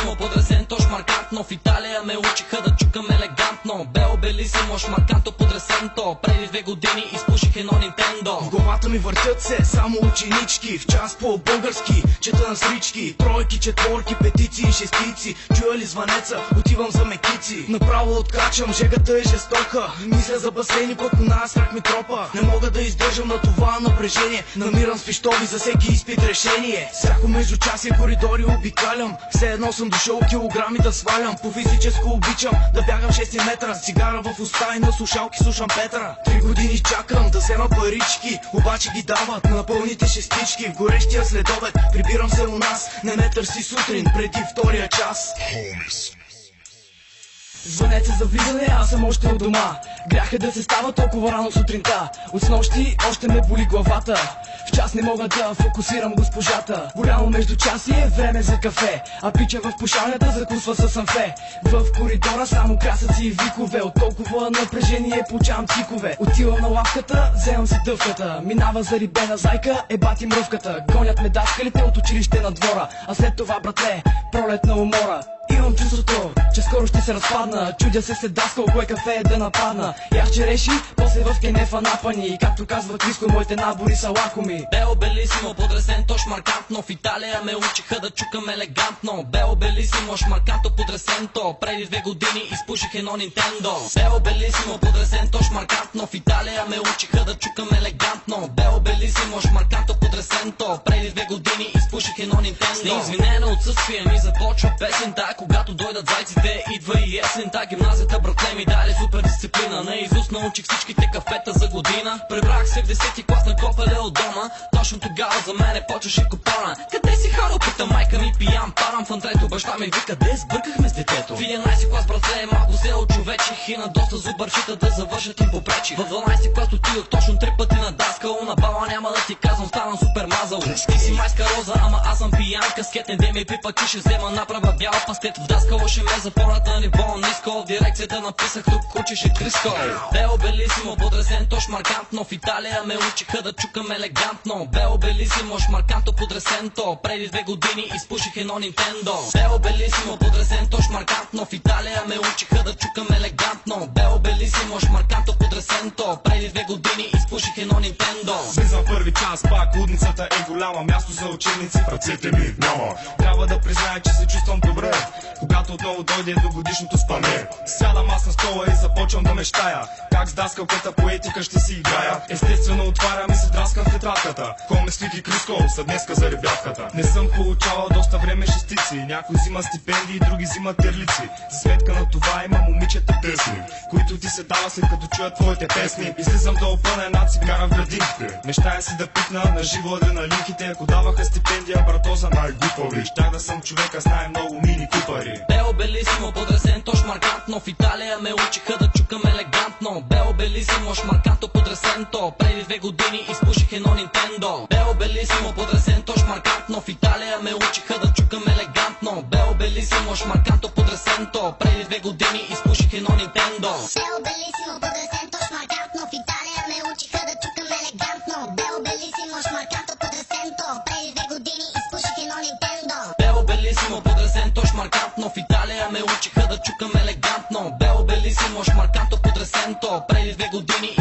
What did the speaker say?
белисимо, подресенто, шмаркантно. В Италия ме учиха да чукам елегантно. Бело белисимо, шмарканто, подресенто. Преди 2 години изпуших едно Нинтендо. В главата ми въртят се само ученички. В час по български чета на срички. Тройки, четворки, петици и шестици. Чуя ли звънеца, отивам за мекици. Направо откачам, жегата е жестока. Мисля за басейни, пък у нас страх ми тропа. Не мога да издържам на това напрежение. Намирам спищови за всеки изпит решение. Всяко междучасие коридори обикалям. Все едно съм дошъл килограми да свалям. По физическо обичам да бягам 6 метра. Цигара в уста и на слушалки слушам Петра. 3 години чакам да взема парички, обаче ги дават на пълните шестички. В горещия следобед прибирам се у нас. Не ме търси сутрин преди втория час. Звънете за влизане, аз съм още от дома. Грях е да се става толкова рано сутринта. От снощи още ме боли главата. В час не мога да фокусирам госпожата. Голямо междучасие, време за кафе. А пича в пушалнята закусва с амфе. В коридора само красъци и викове. От толкова напрежение получавам тикове. Отивам на лавката, вземам си дъвката. Минава за рибена зайка, ебати мръвката. Гонят ме даскалите от училище на двора. А след това, братле, пролет на умора. Имам чувството, че скоро ще се разпадна. Чудя се след даскал, кое кафе е да нападна. Ях череши, после в кенефа напани. И както казва Криско, моите набори са лакоми. Бело белисимо, подресенто, шмаркантно. В Италия ме учиха да чукам елегантно. Бело белисимо, шмарканто, подресенто. Преди 2 години изпуших едно Нинтендо. Бело белисимо, подресенто, шмаркантно. В Италия ме учиха да чукам елегантно. Бело белисимо, шмарканто, подресенто. Преди 2 години изпуших едно Нинтендо. С неизвинено отсъствие ми започва песента. Когато дойдат зайците, идва и есента. Гимназията, братле, ми даде супер дисциплина. Наизуст научих всичките кафета за година. Пребрах се в 10-ти клас на копеле от дома. Точно тогава за мене почваше купона. Къде си ходил, пита майка ми, пиян парам. В антрето баща ми вика, де сбъркахме с детето. В 11-ти клас, братле, малко се очовечих. И на доста зубърчета да завършат им попречи. В 12-ти клас отидох точно 3 пъти на даскал. На бала няма да ти казвам, ставам супер мазал. Ти си майска роза, ама аз съм пиянка. Скетне де ми пипа, ти ще взема направа бяла пастет. В даскало ще ме запорят на ниво ниско. В дирекцията написах, тук учеше Криско. Бело белисимо, подресенто, шмаркантно. В Италия ме учиха да чукам елегантно. Бело белисимо, шмарканто, подресенто. Преди 2 години изпуших едно Нинтендо. Бело белисимо, подресенто, шмаркантно. В Италия ме учиха да чукам елегантно. Бело белисимо, шмарканто, подресенто. Преди 2 години изпуших едно Нинтендо. Влизам първи час, пак лудницата е голяма. Място за ученици в ръцете ми няма. Трябва да призная, че се чувствам добре, когато отново дойде до годишното спане. Сядам аз на стола и започвам да мечтая как с даскалката по етика ще си играя. Естествено отварям и се драскам в тетрадката. Коме слики Криско, са днеска за ребятката. Не съм получавал доста време шестици. Някой взима стипендии, други взимат терлици. За сметка на това има момичета тъсни, които ти се дава след като чуят твоите песни. Излизам да опъна една цигара в градинките. Мечтая си да пикна на живо адреналинките. Ако даваха стипендия, брато, за най-глупави, щях да съм човека с най-много мини купари. Бело белисимо, подресенто, шмаркантно. В Италия ме учиха да чукам елегантно. Бело белисимо, шмарканто, подресенто. Преди 2 години изпуших едно Нинтендо. Бело белисимо, подресенто, шмаркантно. В Италия ме учиха да чукам елегантно. Бело белисимо, шмарканто, подресенто. Преди 2 години изпуших едно Нинтендо. Бело белисимо, подресенто, шмаркантно. В Италия ме учиха да чукам елегантно. Бело белисимо, шмарканто, подресенто. Преди 2 години изпуших едно Нинтендо. Бело белисимо, подресенто, шмаркантно. В Италия ме учиха да чукам елегантно. Бело белисимо, шмарканто, подресенто. Преди 2 години